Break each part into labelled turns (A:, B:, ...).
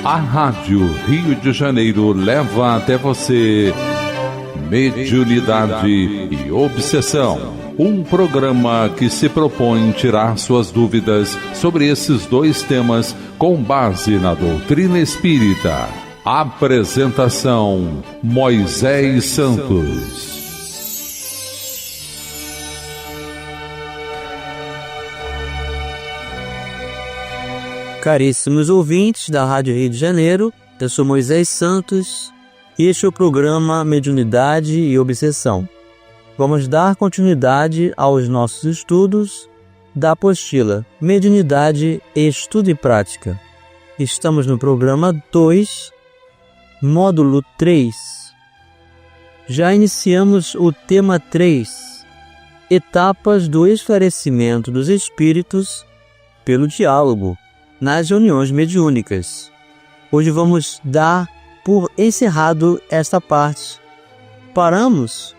A: A Rádio Rio de Janeiro leva até você Mediunidade e Obsessão. Um programa que se propõe tirar suas dúvidas sobre esses dois temas com base na doutrina espírita. Apresentação: Moisés Santos.
B: Caríssimos ouvintes da Rádio Rio de Janeiro, eu sou Moisés Santos e este é o programa Mediunidade e Obsessão. Vamos dar continuidade aos nossos estudos da apostila Mediunidade, Estudo e Prática. Estamos no programa 2, módulo 3. Já iniciamos o tema 3, etapas do esclarecimento dos espíritos pelo diálogo nas reuniões mediúnicas. Hoje vamos dar por encerrado esta parte. Paramos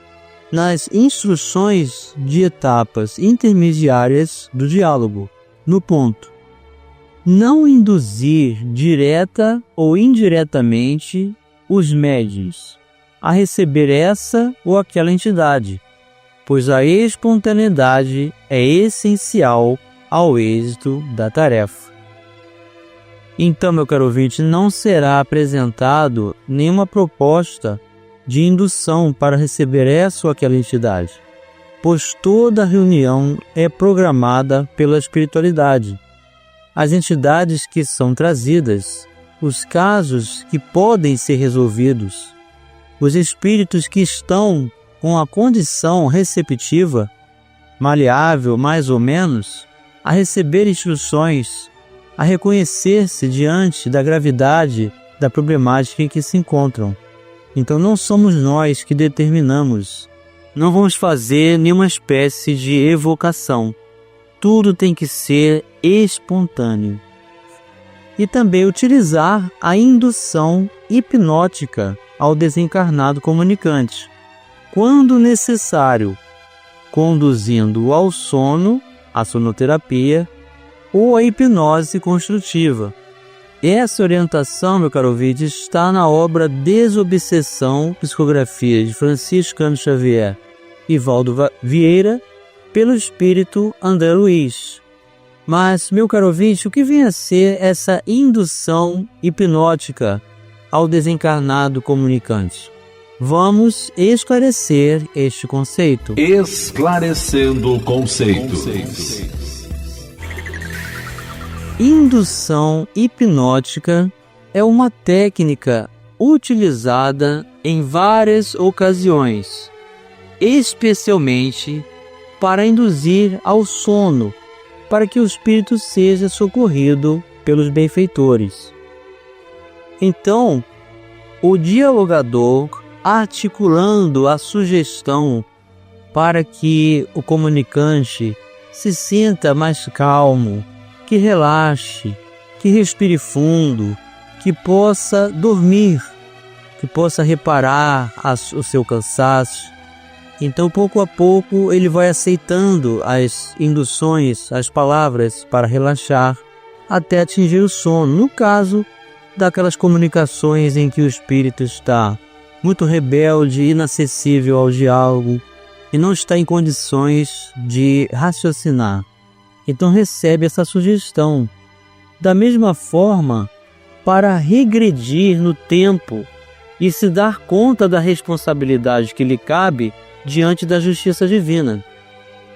B: nas instruções de etapas intermediárias do diálogo, no ponto: não induzir direta ou indiretamente os médiuns a receber essa ou aquela entidade, pois a espontaneidade é essencial ao êxito da tarefa. Então, meu caro ouvinte, não será apresentado nenhuma proposta de indução para receber essa ou aquela entidade, pois toda reunião é programada pela espiritualidade. As entidades que são trazidas, os casos que podem ser resolvidos, os espíritos que estão com a condição receptiva, maleável mais ou menos, a receber instruções, a reconhecer-se diante da gravidade da problemática em que se encontram. Então não somos nós que determinamos, não vamos fazer nenhuma espécie de evocação. Tudo tem que ser espontâneo. E também utilizar a indução hipnótica ao desencarnado comunicante, quando necessário, conduzindo-o ao sono, a sonoterapia, ou a hipnose construtiva. Essa orientação, meu caro ouvinte, está na obra Desobsessão, Psicografia de Francisco Cândido Xavier e Valdo Vieira, pelo espírito André Luiz. Mas, meu caro ouvinte, o que vem a ser essa indução hipnótica ao desencarnado comunicante? Vamos esclarecer este conceito.
A: Esclarecendo conceitos.
B: Indução hipnótica é uma técnica utilizada em várias ocasiões, especialmente para induzir ao sono, para que o espírito seja socorrido pelos benfeitores. Então, o dialogador, articulando a sugestão para que o comunicante se sinta mais calmo, que relaxe, que respire fundo, que possa dormir, que possa reparar o seu cansaço. Então, pouco a pouco, ele vai aceitando as induções, as palavras para relaxar, até atingir o sono. No caso daquelas comunicações em que o espírito está muito rebelde, inacessível ao diálogo e não está em condições de raciocinar. Então recebe essa sugestão. Da mesma forma, para regredir no tempo e se dar conta da responsabilidade que lhe cabe diante da justiça divina.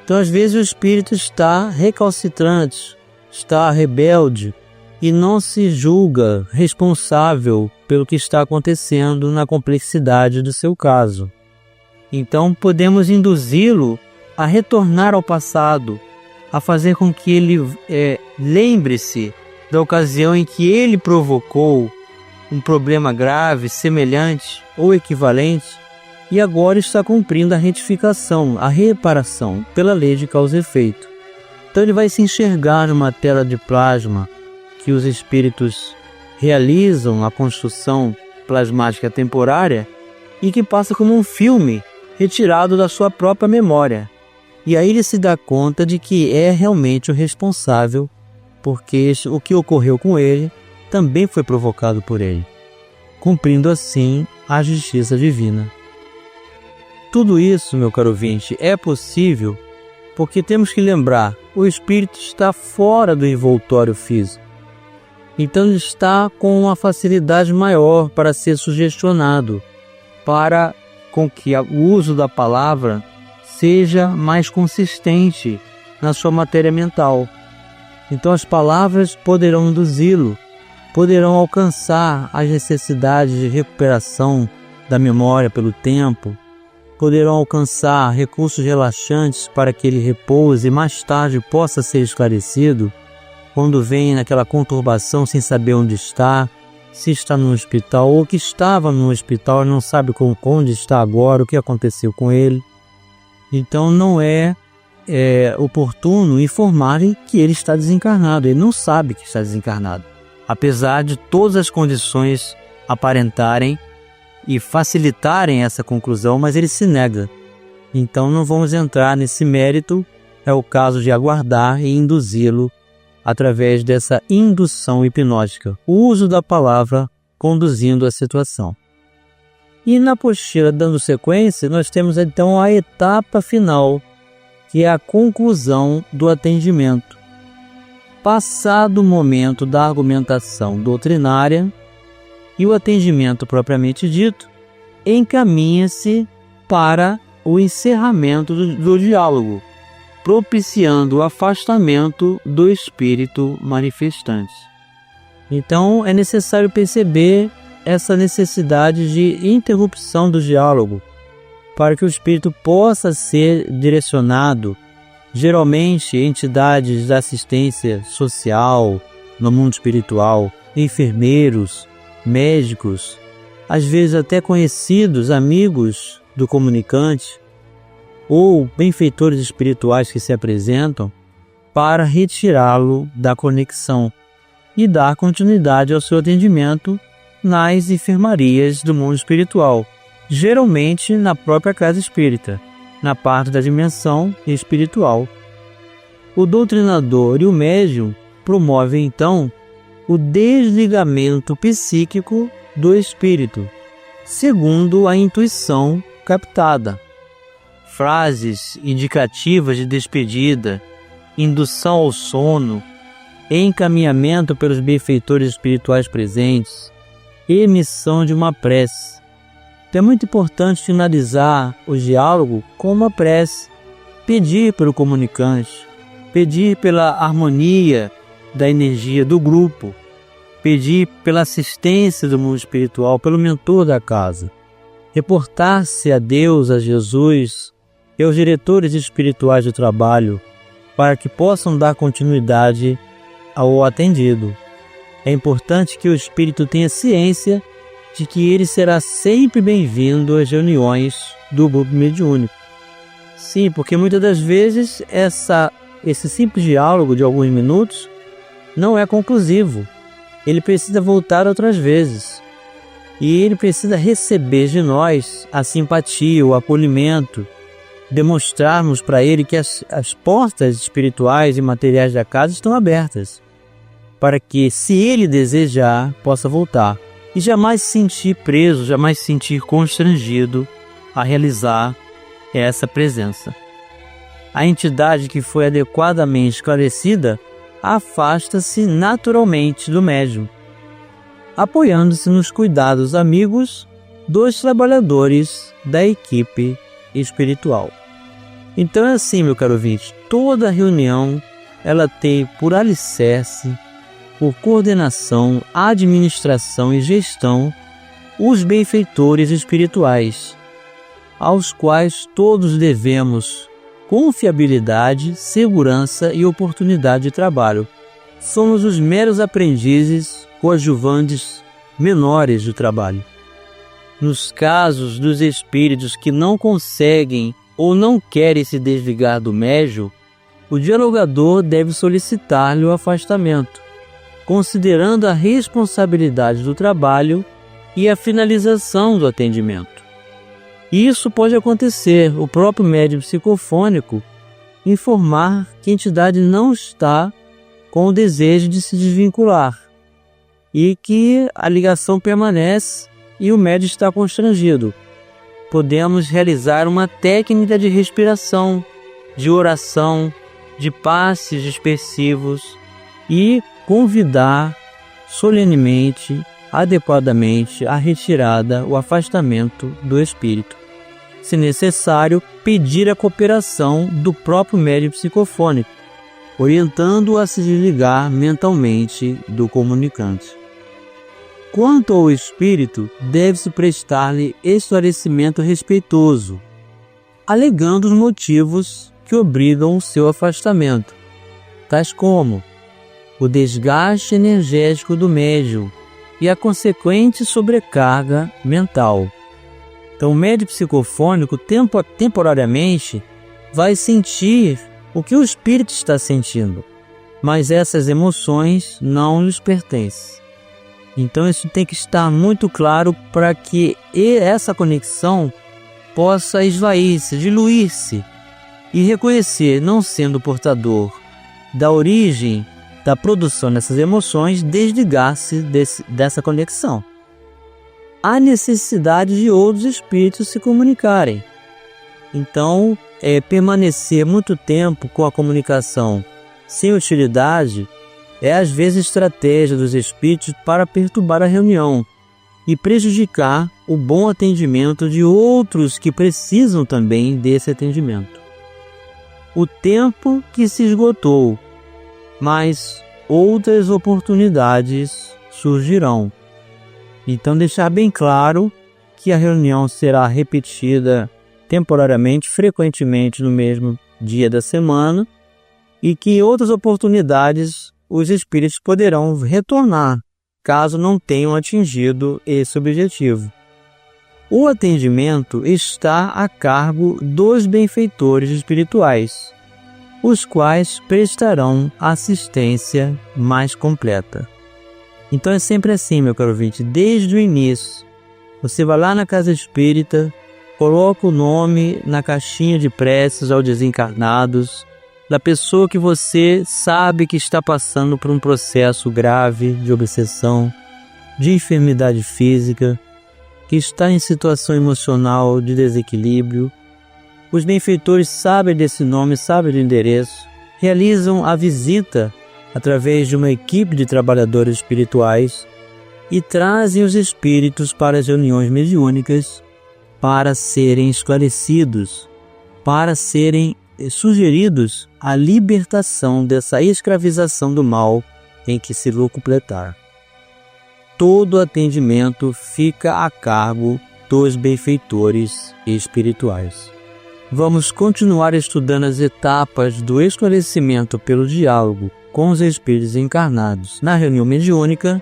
B: Então, às vezes, o espírito está recalcitrante, está rebelde e não se julga responsável pelo que está acontecendo na complexidade do seu caso. Então, podemos induzi-lo a retornar ao passado, a fazer com que ele lembre-se da ocasião em que ele provocou um problema grave, semelhante ou equivalente, e agora está cumprindo a retificação, a reparação, pela lei de causa e efeito. Então ele vai se enxergar numa tela de plasma que os espíritos realizam a construção plasmática temporária e que passa como um filme retirado da sua própria memória. E aí ele se dá conta de que é realmente o responsável, porque o que ocorreu com ele também foi provocado por ele, cumprindo assim a justiça divina. Tudo isso, meu caro ouvinte, é possível porque temos que lembrar, o espírito está fora do envoltório físico. Então ele está com uma facilidade maior para ser sugestionado, para com que o uso da palavra seja mais consistente na sua matéria mental. Então as palavras poderão induzi-lo, poderão alcançar as necessidades de recuperação da memória pelo tempo, poderão alcançar recursos relaxantes para que ele repouse e mais tarde possa ser esclarecido, quando vem naquela conturbação sem saber onde está, se está no hospital ou que estava no hospital e não sabe onde está agora, o que aconteceu com ele. Então não é oportuno informarem que ele está desencarnado, ele não sabe que está desencarnado, apesar de todas as condições aparentarem e facilitarem essa conclusão, mas ele se nega. Então não vamos entrar nesse mérito, é o caso de aguardar e induzi-lo através dessa indução hipnótica, o uso da palavra conduzindo a situação. E na apostila, dando sequência, nós temos então a etapa final, que é a conclusão do atendimento. Passado o momento da argumentação doutrinária e o atendimento propriamente dito, encaminha-se para o encerramento do diálogo, propiciando o afastamento do espírito manifestante. Então é necessário perceber essa necessidade de interrupção do diálogo para que o espírito possa ser direcionado, geralmente entidades da assistência social no mundo espiritual, enfermeiros, médicos, às vezes até conhecidos, amigos do comunicante, ou benfeitores espirituais que se apresentam para retirá-lo da conexão e dar continuidade ao seu atendimento nas enfermarias do mundo espiritual, geralmente na própria casa espírita, na parte da dimensão espiritual. O doutrinador e o médium promovem então o desligamento psíquico do espírito, segundo a intuição captada. Frases indicativas de despedida, indução ao sono, encaminhamento pelos benfeitores espirituais presentes, emissão de uma prece. Então é muito importante finalizar o diálogo com uma prece, pedir pelo comunicante, pedir pela harmonia da energia do grupo, pedir pela assistência do mundo espiritual, pelo mentor da casa, reportar-se a Deus, a Jesus e aos diretores espirituais do trabalho, para que possam dar continuidade ao atendido. É importante que o espírito tenha ciência de que ele será sempre bem-vindo às reuniões do grupo mediúnico. Sim, porque muitas das vezes esse simples diálogo de alguns minutos não é conclusivo. Ele precisa voltar outras vezes. E ele precisa receber de nós a simpatia, o acolhimento, demonstrarmos para ele que as portas espirituais e materiais da casa estão abertas, para que, se ele desejar, possa voltar. E jamais se sentir preso, jamais se sentir constrangido a realizar essa presença. A entidade que foi adequadamente esclarecida afasta-se naturalmente do médium, apoiando-se nos cuidados amigos dos trabalhadores da equipe espiritual. Então é assim, meu caro ouvinte, toda reunião ela tem por alicerce, por coordenação, administração e gestão, os benfeitores espirituais, aos quais todos devemos confiabilidade, segurança e oportunidade de trabalho. Somos os meros aprendizes, coadjuvantes menores do trabalho. Nos casos dos espíritos que não conseguem ou não querem se desligar do médium, o dialogador deve solicitar-lhe o afastamento, considerando a responsabilidade do trabalho e a finalização do atendimento. Isso pode acontecer, o próprio médium psicofônico informar que a entidade não está com o desejo de se desvincular, e que a ligação permanece e o médium está constrangido. Podemos realizar uma técnica de respiração, de oração, de passes dispersivos e convidar solenemente, adequadamente a retirada, o afastamento do espírito. Se necessário, pedir a cooperação do próprio médium psicofônico, orientando-o a se desligar mentalmente do comunicante. Quanto ao espírito, deve-se prestar-lhe esclarecimento respeitoso, alegando os motivos que obrigam o seu afastamento, tais como o desgaste energético do médium e a consequente sobrecarga mental. Então, o médium psicofônico temporariamente vai sentir o que o espírito está sentindo, mas essas emoções não lhes pertencem. Então, isso tem que estar muito claro para que essa conexão possa esvair-se, diluir-se e reconhecer, não sendo portador da origem da produção dessas emoções, desligar-se dessa conexão. Há necessidade de outros espíritos se comunicarem. Então, permanecer muito tempo com a comunicação sem utilidade é às vezes estratégia dos espíritos para perturbar a reunião e prejudicar o bom atendimento de outros que precisam também desse atendimento. O tempo que se esgotou, mas outras oportunidades surgirão. Então, deixar bem claro que a reunião será repetida temporariamente, frequentemente no mesmo dia da semana, e que em outras oportunidades os espíritos poderão retornar, caso não tenham atingido esse objetivo. O atendimento está a cargo dos benfeitores espirituais, os quais prestarão assistência mais completa. Então é sempre assim, meu caro ouvinte, desde o início. Você vai lá na casa espírita, coloca o nome na caixinha de preces aos desencarnados, da pessoa que você sabe que está passando por um processo grave de obsessão, de enfermidade física, que está em situação emocional de desequilíbrio. Os benfeitores sabem desse nome, sabem do endereço, realizam a visita através de uma equipe de trabalhadores espirituais e trazem os espíritos para as reuniões mediúnicas para serem esclarecidos, para serem sugeridos a libertação dessa escravização do mal em que se locupletar. Todo atendimento fica a cargo dos benfeitores espirituais. Vamos continuar estudando as etapas do esclarecimento pelo diálogo com os espíritos encarnados na reunião mediúnica,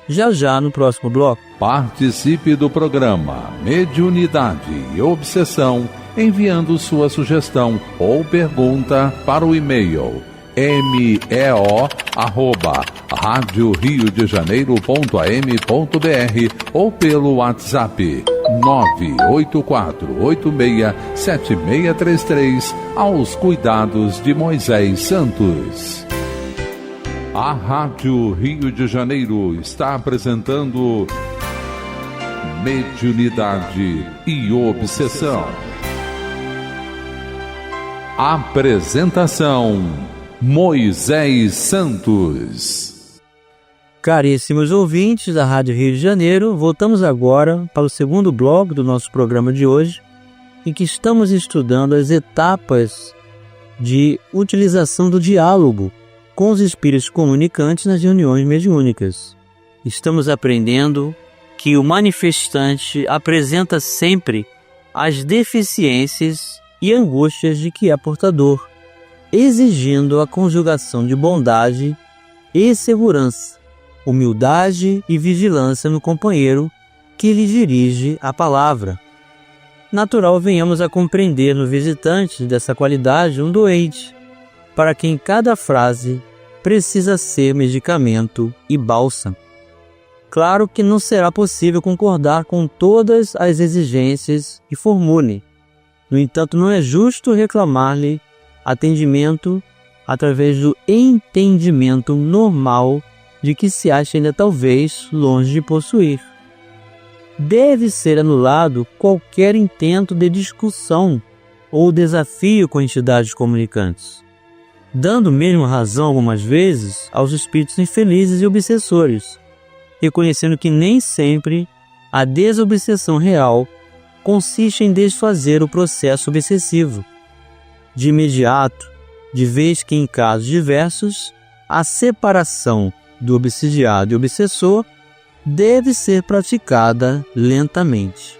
B: já no próximo bloco.
A: Participe do programa Mediunidade e Obsessão enviando sua sugestão ou pergunta para o e-mail meo@radioriodejaneiro.am.br ou pelo WhatsApp 984867633 aos cuidados de Moisés Santos. A Rádio Rio de Janeiro está apresentando Mediunidade e Obsessão. Apresentação: Moisés Santos.
B: Caríssimos ouvintes da Rádio Rio de Janeiro, voltamos agora para o segundo bloco do nosso programa de hoje, em que estamos estudando as etapas de utilização do diálogo com os espíritos comunicantes nas reuniões mediúnicas. Estamos aprendendo que o manifestante apresenta sempre as deficiências e angústias de que é portador, exigindo a conjugação de bondade e segurança, humildade e vigilância no companheiro que lhe dirige a palavra. Natural venhamos a compreender no visitante dessa qualidade um doente, para quem cada frase precisa ser medicamento e bálsamo. Claro que não será possível concordar com todas as exigências que formule. No entanto, não é justo reclamar-lhe atendimento através do entendimento normal de que se acha ainda talvez longe de possuir. Deve ser anulado qualquer intento de discussão ou desafio com entidades comunicantes, dando mesmo razão algumas vezes aos espíritos infelizes e obsessores, reconhecendo que nem sempre a desobsessão real consiste em desfazer o processo obsessivo. De imediato, de vez que em casos diversos, a separação do obsidiado e obsessor deve ser praticada lentamente.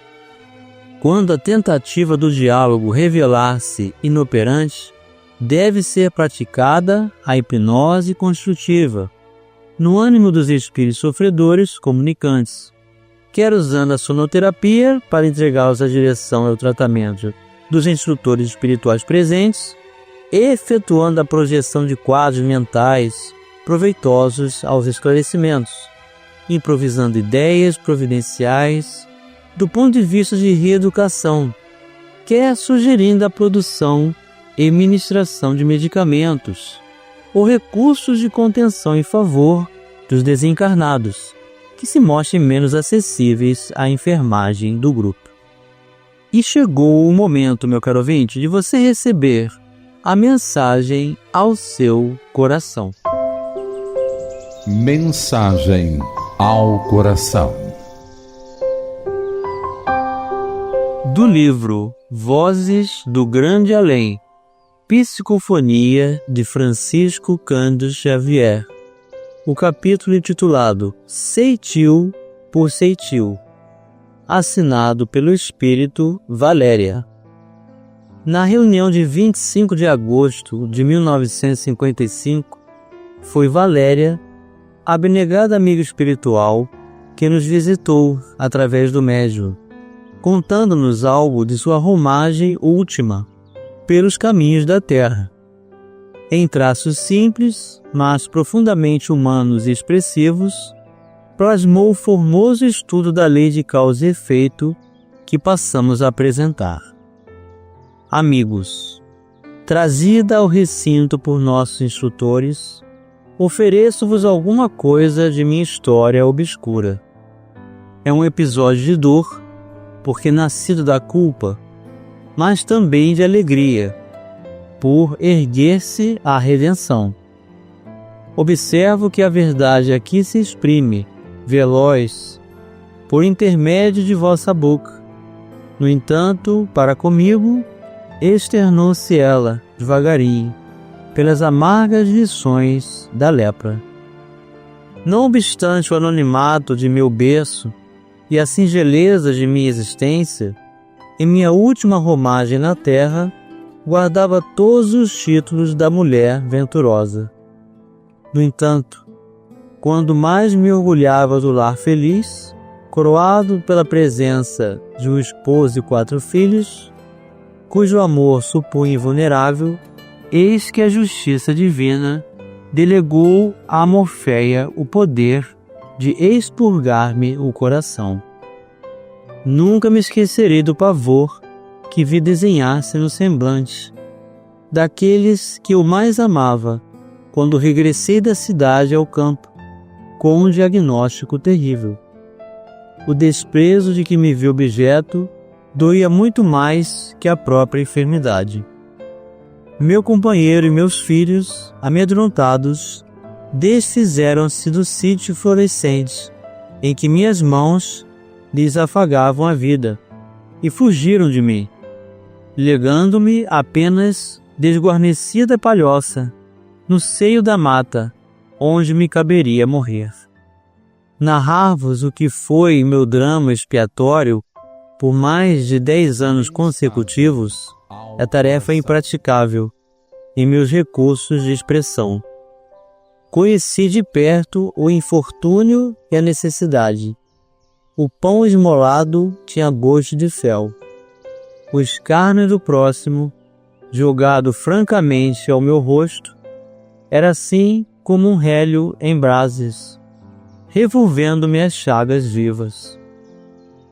B: Quando a tentativa do diálogo revelar-se inoperante, deve ser praticada a hipnose construtiva, no ânimo dos espíritos sofredores comunicantes, quer usando a sonoterapia para entregá-los à direção e ao tratamento dos instrutores espirituais presentes, efetuando a projeção de quadros mentais proveitosos aos esclarecimentos, improvisando ideias providenciais do ponto de vista de reeducação, quer sugerindo a produção e ministração de medicamentos ou recursos de contenção em favor dos desencarnados, que se mostrem menos acessíveis à enfermagem do grupo. E chegou o momento, meu caro ouvinte, de você receber a mensagem ao seu coração.
A: Mensagem ao coração.
B: Do livro Vozes do Grande Além, Psicofonia de Francisco Cândido Xavier, o capítulo intitulado Ceitil por Ceitil, assinado pelo Espírito Valéria. Na reunião de 25 de agosto de 1955, foi Valéria, a abnegada amiga espiritual, que nos visitou através do médium, contando-nos algo de sua romagem última pelos caminhos da Terra. Em traços simples, mas profundamente humanos e expressivos, plasmou o formoso estudo da lei de causa e efeito que passamos a apresentar. Amigos, trazida ao recinto por nossos instrutores, ofereço-vos alguma coisa de minha história obscura. É um episódio de dor, porque nascido da culpa, mas também de alegria, por erguer-se à redenção. Observo que a verdade aqui se exprime, veloz, por intermédio de vossa boca. No entanto, para comigo, externou-se ela, devagarinho, pelas amargas lições da lepra. Não obstante o anonimato de meu berço e a singeleza de minha existência, em minha última romagem na terra, guardava todos os títulos da mulher venturosa. No entanto, quando mais me orgulhava do lar feliz, coroado pela presença de um esposo e 4 filhos, cujo amor supunha invulnerável, eis que a justiça divina delegou a Morféia o poder de expurgar-me o coração. Nunca me esquecerei do pavor que vi desenhar-se no semblante daqueles que eu mais amava quando regressei da cidade ao campo com um diagnóstico terrível. O desprezo de que me vi objeto doía muito mais que a própria enfermidade. Meu companheiro e meus filhos, amedrontados, desfizeram-se do sítio florescente em que minhas mãos lhes afagavam a vida e fugiram de mim, legando-me apenas desguarnecida palhoça no seio da mata onde me caberia morrer. Narrar-vos o que foi meu drama expiatório por mais de 10 anos consecutivos é tarefa impraticável em meus recursos de expressão. Conheci de perto o infortúnio e a necessidade. O pão esmolado tinha gosto de fel. O escárnio do próximo, jogado francamente ao meu rosto, era assim como um rélio em brases, revolvendo-me as chagas vivas.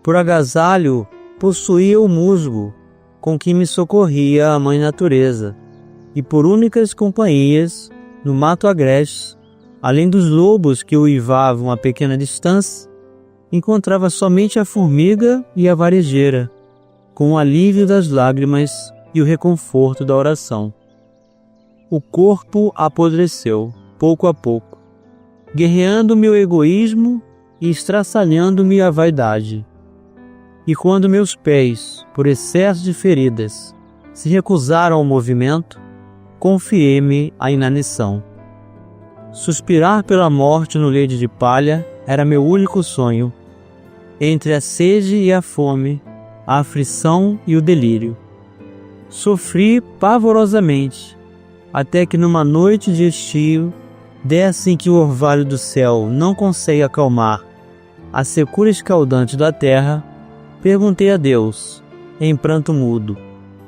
B: Por agasalho, possuía o musgo com que me socorria a mãe natureza, e por únicas companhias, no mato agreste, Além dos lobos que uivavam a pequena distância, encontrava somente a formiga e a varejeira, com o alívio das lágrimas e o reconforto da oração. O corpo apodreceu, pouco a pouco, guerreando meu egoísmo e estraçalhando-me a vaidade. E quando meus pés, por excesso de feridas, se recusaram ao movimento, confiei-me à inanição. Suspirar pela morte no leito de palha era meu único sonho, entre a sede e a fome, a aflição e o delírio. Sofri pavorosamente, até que numa noite de estio, dessa em que o orvalho do céu não consegue acalmar a secura escaldante da terra, perguntei a Deus, em pranto mudo,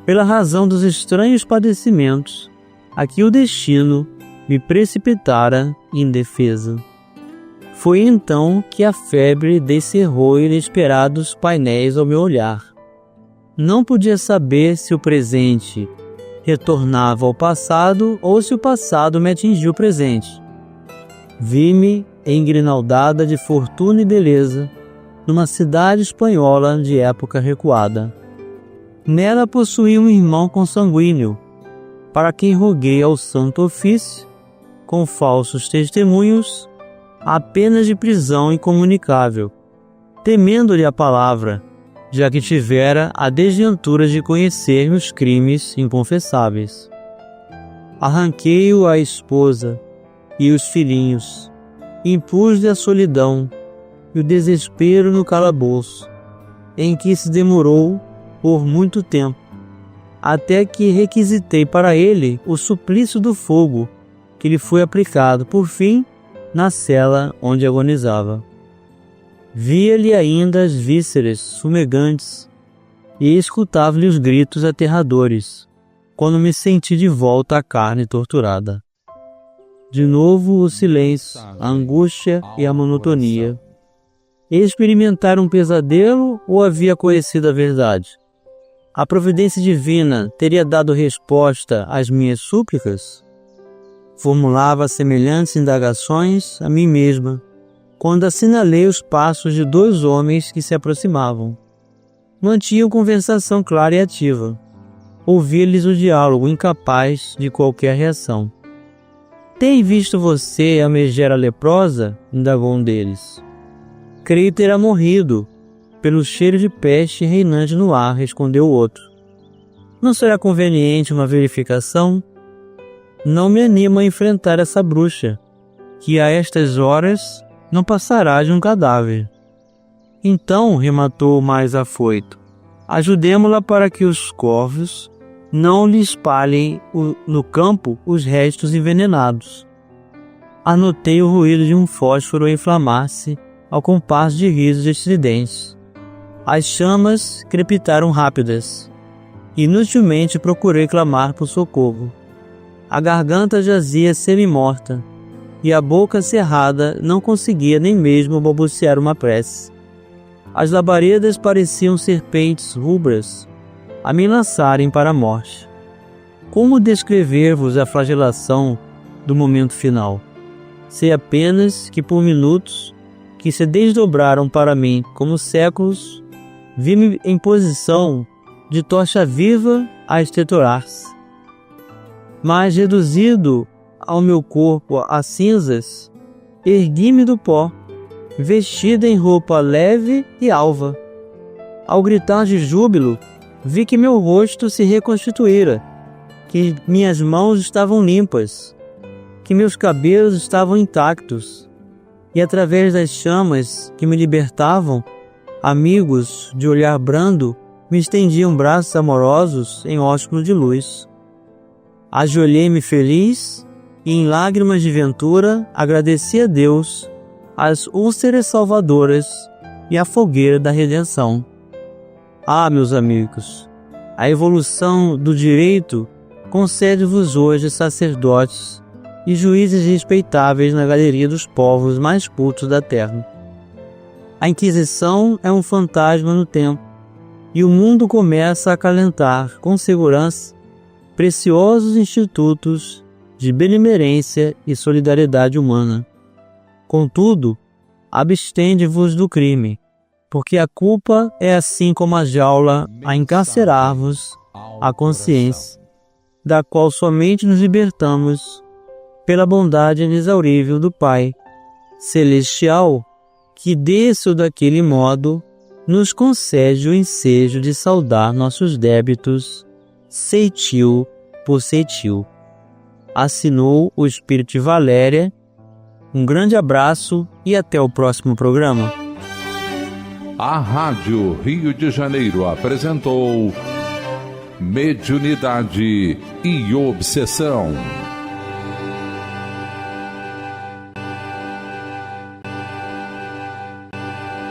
B: pela razão dos estranhos padecimentos a que o destino me precipitara indefesa. Foi então que a febre descerrou inesperados painéis ao meu olhar. Não podia saber se o presente retornava ao passado ou se o passado me atingiu o presente. Vi-me engrinaldada de fortuna e beleza numa cidade espanhola de época recuada. Nela possuía um irmão consanguíneo, para quem roguei ao Santo Ofício, com falsos testemunhos, a pena de prisão incomunicável, temendo-lhe a palavra, já que tivera a desventura de conhecer os crimes inconfessáveis. Arranquei-o à esposa e os filhinhos, impus-lhe a solidão e o desespero no calabouço, em que se demorou por muito tempo, até que requisitei para ele o suplício do fogo que lhe foi aplicado, por fim, na cela onde agonizava. Via-lhe ainda as vísceras fumegantes e escutava-lhe os gritos aterradores, quando me senti de volta à carne torturada. De novo o silêncio, a angústia e a monotonia. Experimentar um pesadelo ou havia conhecido a verdade? A providência divina teria dado resposta às minhas súplicas? Formulava semelhantes indagações a mim mesma, quando assinalei os passos de dois homens que se aproximavam. Mantinham conversação clara e ativa. Ouvi-lhes o diálogo incapaz de qualquer reação. Tem visto você a megera leprosa? Indagou um deles. Creio terá morrido, pelo cheiro de peste reinante no ar, respondeu o outro. Não será conveniente uma verificação? Não me animo a enfrentar essa bruxa, que a estas horas não passará de um cadáver. Então, rematou o mais afoito, ajudemo-la para que os corvos não lhe espalhem no campo os restos envenenados. Anotei o ruído de um fósforo a inflamar-se ao compasso de risos estridentes. As chamas crepitaram rápidas. Inutilmente procurei clamar por socorro. A garganta jazia semi-morta, e a boca cerrada não conseguia nem mesmo balbuciar uma prece. As labaredas pareciam serpentes rubras a me lançarem para a morte. Como descrever-vos a flagelação do momento final? Sei apenas que por minutos, que se desdobraram para mim como séculos, vi-me em posição de tocha viva a estetorar-se. Mas, reduzido ao meu corpo a cinzas, ergui-me do pó, vestida em roupa leve e alva. Ao gritar de júbilo, vi que meu rosto se reconstituíra, que minhas mãos estavam limpas, que meus cabelos estavam intactos, e através das chamas que me libertavam, amigos de olhar brando me estendiam braços amorosos em ósculo de luz. Ajoelhei-me feliz e, em lágrimas de ventura, agradeci a Deus, as úlceras salvadoras e a fogueira da redenção. Ah, meus amigos, a evolução do direito concede-vos hoje sacerdotes e juízes respeitáveis na galeria dos povos mais cultos da terra. A Inquisição é um fantasma no tempo, e o mundo começa a acalentar, com segurança, preciosos institutos de benemerência e solidariedade humana. Contudo, abstende-vos do crime, porque a culpa é assim como a jaula a encarcerar-vos a consciência, da qual somente nos libertamos pela bondade inexaurível do Pai Celestial, que desse ou daquele modo nos concede o ensejo de saldar nossos débitos, ceitil por ceitil. Assinou o Espírito de Valéria. Um grande abraço e até o próximo programa.
A: A Rádio Rio de Janeiro apresentou Mediunidade e Obsessão.